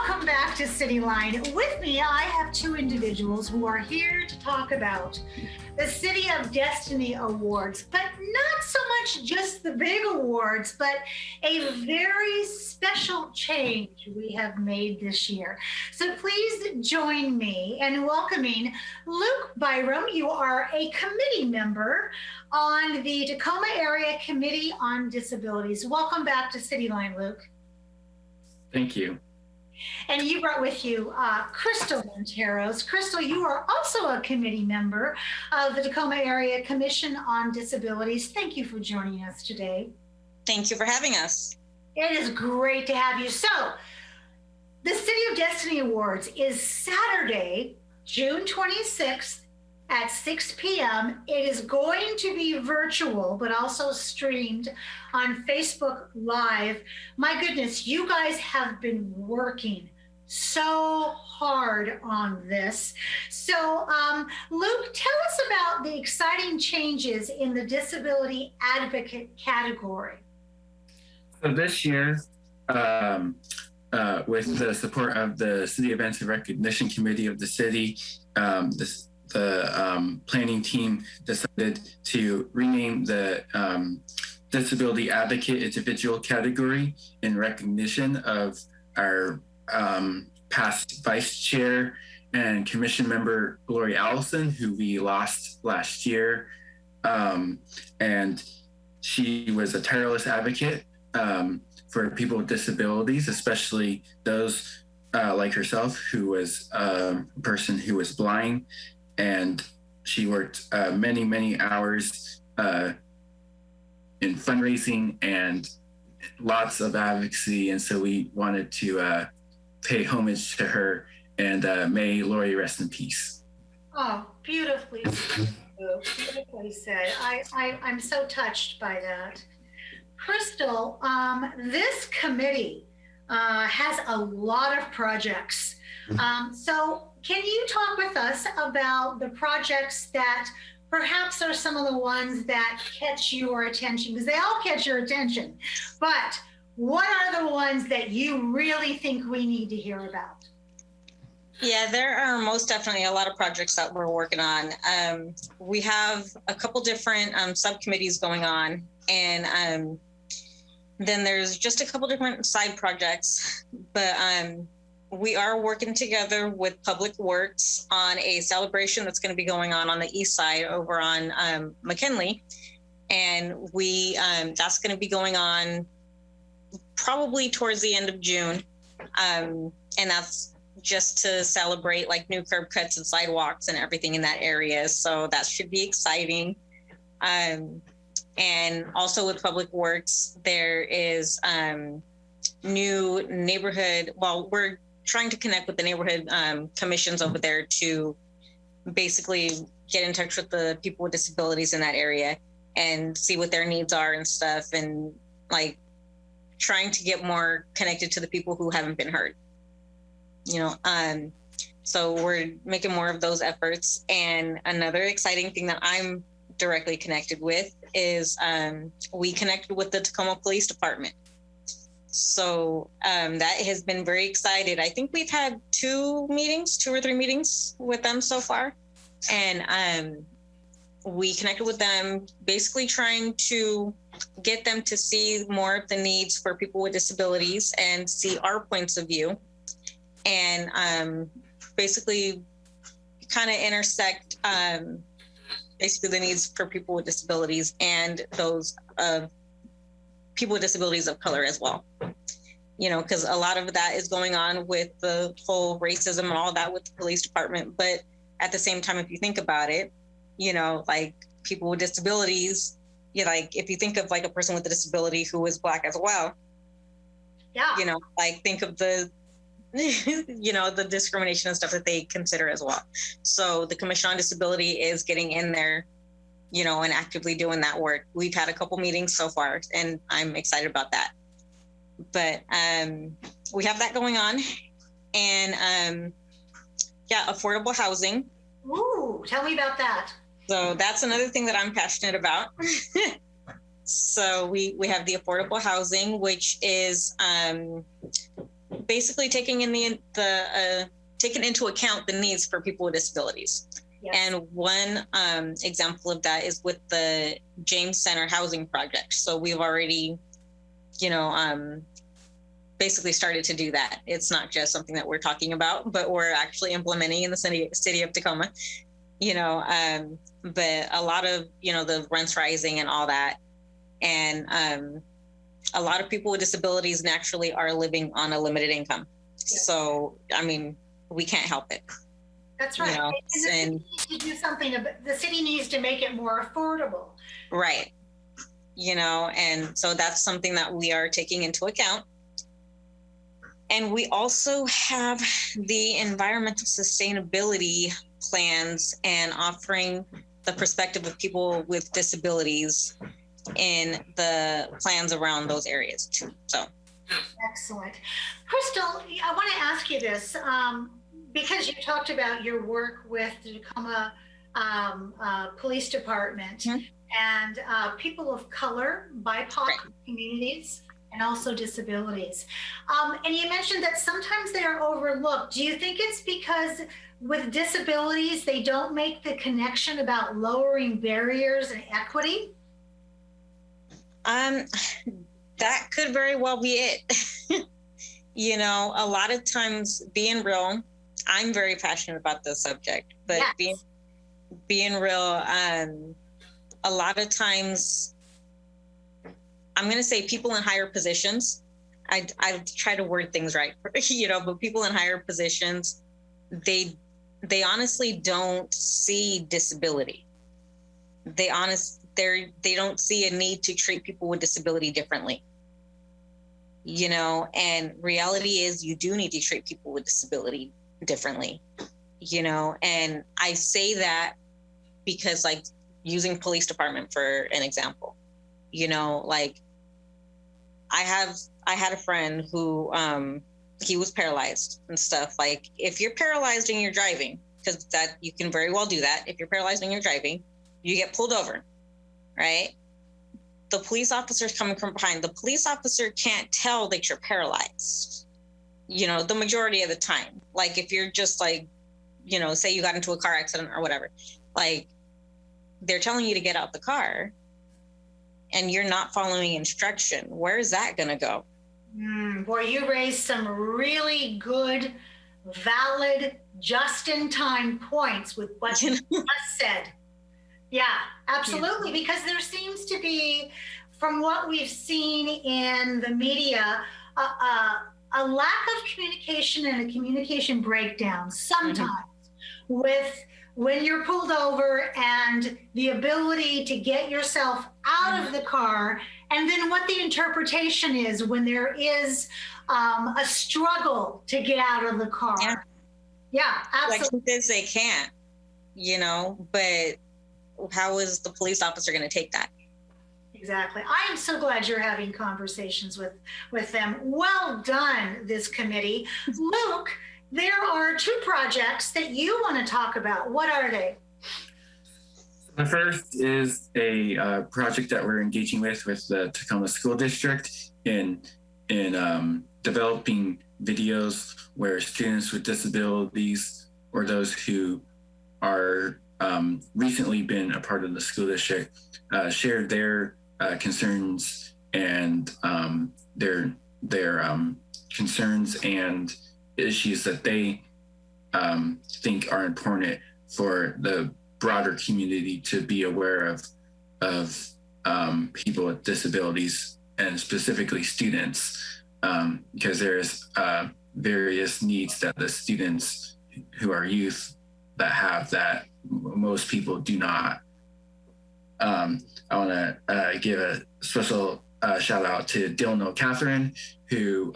Welcome back to Cityline. With me, I have two individuals who are here to talk about the City of Destiny Awards, but not so much just the big awards, but a very special change we have made this year. So please join me in welcoming Luke Byram. You are a committee member on the Tacoma Area Committee on Disabilities. Welcome back to Cityline, Luke. Thank you. And you brought with you Crystal Monteros. Crystal, you are also a committee member of the Tacoma Area Commission on Disabilities. Thank you for joining us today. Thank you for having us. It is great to have you. So, the City of Destiny Awards is Saturday, June 26th at 6 p.m. It is going to be virtual, but also streamed on Facebook Live. My goodness, you guys have been working so hard on this. So, Luke, tell us about the exciting changes in the disability advocate category. So this year, with the support of the City Events and Recognition Committee of the city, the planning team decided to rename the Disability Advocate Individual category in recognition of our past Vice Chair and Commission Member Lori Allison, who we lost last year. And she was a tireless advocate for people with disabilities, especially those like herself, who was a person who was blind. And she worked many, many hours in fundraising and lots of advocacy. And so we wanted to pay homage to her, and may Lori rest in peace. Oh, beautifully said. Beautifully said. I'm so touched by that. Crystal, this committee has a lot of projects. So can you talk with us about the projects that perhaps are some of the ones that catch your attention? Because they all catch your attention. But what are the ones that you really think we need to hear about? Yeah, there are most definitely a lot of projects that we're working on. We have a couple different subcommittees going on, and then there's just a couple different side projects. But we are working together with Public Works on a celebration that's going to be going on the east side over on McKinley. And that's going to be going on probably towards the end of June. And that's just to celebrate like new curb cuts and sidewalks and everything in that area. So that should be exciting. And also with Public Works, there is new neighborhood, we're trying to connect with the neighborhood commissions over there to basically get in touch with the people with disabilities in that area and see what their needs are and stuff, and like trying to get more connected to the people who haven't been heard. So we're making more of those efforts. And another exciting thing that I'm directly connected with is we connected with the Tacoma Police Department. So that has been very excited. I think we've had 2 or 3 meetings with them so far. And we connected with them, basically trying to get them to see more of the needs for people with disabilities and see our points of view. And basically kind of intersect basically the needs for people with disabilities and those of people with disabilities of color as well. Because a lot of that is going on with the whole racism and all that with the police department. But at the same time, if you think about it, like people with disabilities, like if you think of like a person with a disability who is Black as well, yeah, like think of the the discrimination and stuff that they consider as well. So the Commission on Disability is getting in there, and actively doing that work. We've had a couple meetings so far, and I'm excited about that. But we have that going on. And affordable housing. Ooh, tell me about that. So that's another thing that I'm passionate about. So we have the affordable housing, which is basically taking taking into account the needs for people with disabilities. Yes. And one example of that is with the James Center housing project. So we've already, basically started to do that. It's not just something that we're talking about, but we're actually implementing in the city of Tacoma, but a lot of, the rents rising and all that. And a lot of people with disabilities naturally are living on a limited income. Yeah. So, we can't help it. That's right. And the city needs to do something. The city needs to make it more affordable. Right. And so that's something that we are taking into account. And we also have the environmental sustainability plans and offering the perspective of people with disabilities in the plans around those areas too. So. Excellent. Crystal, I want to ask you this, because you talked about your work with the Tacoma Police Department, mm-hmm. and people of color, BIPOC right. communities, and also disabilities. And you mentioned that sometimes they are overlooked. Do you think it's because with disabilities, they don't make the connection about lowering barriers and equity? That could very well be it. A lot of times, being real, I'm very passionate about this subject, but yes. being real, a lot of times, I'm going to say people in higher positions, I try to word things right, but people in higher positions, they honestly don't see disability. They don't see a need to treat people with disability differently. And reality is you do need to treat people with disability differently, and I say that because, like, using police department for an example, I had a friend who, he was paralyzed and stuff. Like, if you're paralyzed and you're driving, because that you can very well do that. If you're paralyzed and you're driving, you get pulled over, right? The police officer's coming from behind. The police officer can't tell that you're paralyzed, the majority of the time. Like, if you're just like, say you got into a car accident or whatever, like, they're telling you to get out the car and you're not following instruction. Where is that going to go? Boy, you raised some really good, valid, just-in-time points with what you just said. Yeah, absolutely. Yeah. Because there seems to be, from what we've seen in the media, a lack of communication and a communication breakdown sometimes mm-hmm. with when you're pulled over and the ability to get yourself out mm-hmm. of the car, and then what the interpretation is when there is a struggle to get out of the car. Yeah, absolutely. Like, because they can't, but how is the police officer going to take that? Exactly. I am so glad you're having conversations with them. Well done, this committee. Luke, there are 2 projects that you want to talk about. What are they? The first is a project that we're engaging with the Tacoma School District in developing videos where students with disabilities or those who are recently been a part of the school district share their concerns and their concerns and issues that they think are important for the broader community to be aware of people with disabilities and specifically students, because there's various needs that the students who are youth that have that most people do not. I want to give a special shout out to Dylan O'Catherine, who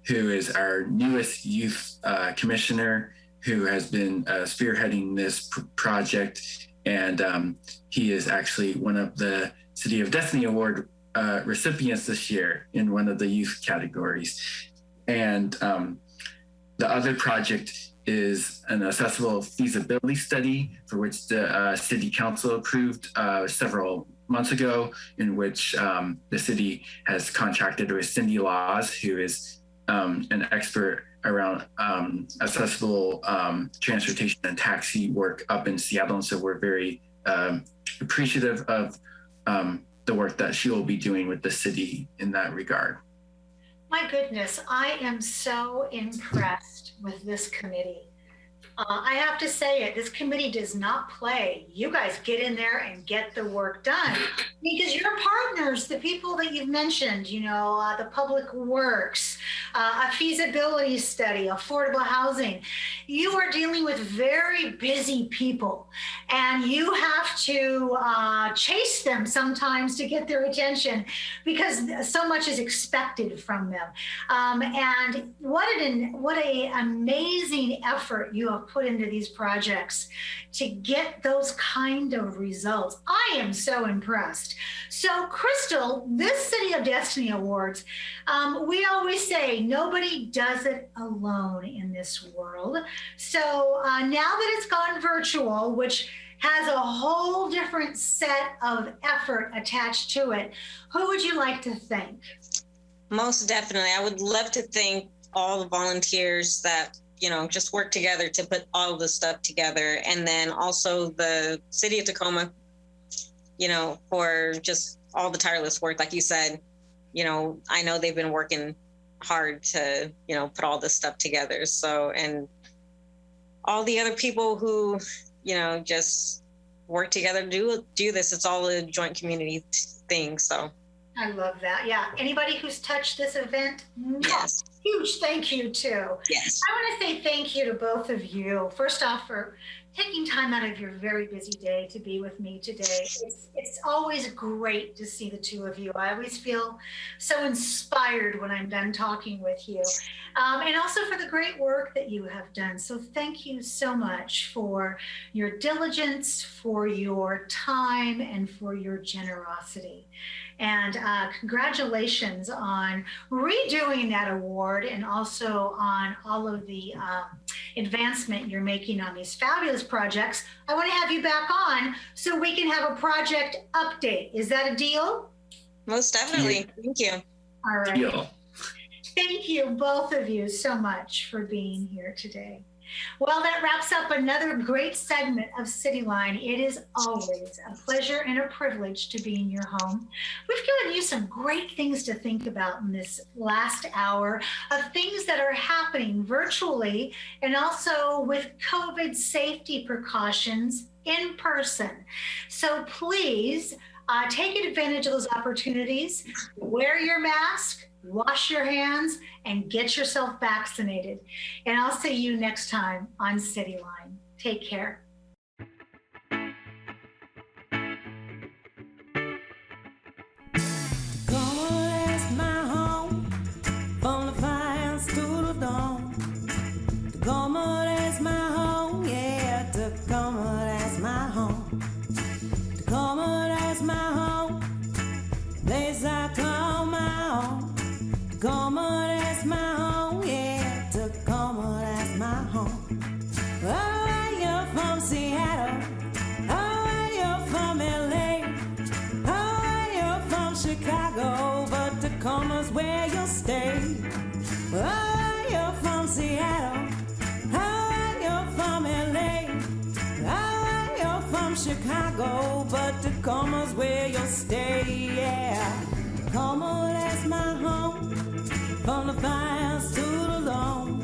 is our newest youth commissioner, who has been spearheading this project. And he is actually one of the City of Destiny Award recipients this year in one of the youth categories. And the other project is an accessible feasibility study for which the City Council approved several months ago, in which the city has contracted with Cindy Laws, who is an expert around accessible transportation and taxi work up in Seattle. And so we're very appreciative of the work that she will be doing with the city in that regard. My goodness, I am so impressed with this committee. I have to say it, this committee does not play. You guys get in there and get the work done because your partners, the people that you've mentioned, you know, the public works, a feasibility study, affordable housing, you are dealing with very busy people and you have to chase them sometimes to get their attention because so much is expected from them. And what an amazing effort you have put into these projects to get those kind of results. I am so impressed. So Crystal, this City of Destiny Awards, we always say nobody does it alone in this world. So now that it's gone virtual, which has a whole different set of effort attached to it, who would you like to thank? Most definitely. I would love to thank all the volunteers that, you know, just work together to put all of this stuff together. And then also the City of Tacoma, you know, for just all the tireless work. Like you said, you know, I know they've been working hard to, you know, put all this stuff together. So, and all the other people who, you know, just work together to do this. It's all a joint community thing. So I love that. Yeah. Anybody who's touched this event, yes. Huge thank you too. Yes. I want to say thank you to both of you. First off, for taking time out of your very busy day to be with me today. It's always great to see the two of you. I always feel so inspired when I'm done talking with you. And also for the great work that you have done. So thank you so much for your diligence, for your time, and for your generosity. And congratulations on redoing that award and also on all of the advancement you're making on these fabulous projects. I want to have you back on so we can have a project update. Is that a deal? Most definitely. Thank you. All right. Deal. Thank you, both of you, so much for being here today. Well, that wraps up another great segment of Cityline. It is always a pleasure and a privilege to be in your home. We've given you some great things to think about in this last hour of things that are happening virtually and also with COVID safety precautions in person. So please take advantage of those opportunities. Wear your mask, wash your hands, and get yourself vaccinated. And I'll see you next time on Cityline. Take care. Tacoma, that's my home, yeah, Tacoma, that's my home. Oh, you're from Seattle, oh, you're from LA, oh, you're from Chicago, but Tacoma's where you'll stay. Oh, you're from Seattle, oh, you're from LA, oh, you're from Chicago, but Tacoma's where you'll stay, yeah. Tacoma, that's my home. From the fires to the lawn.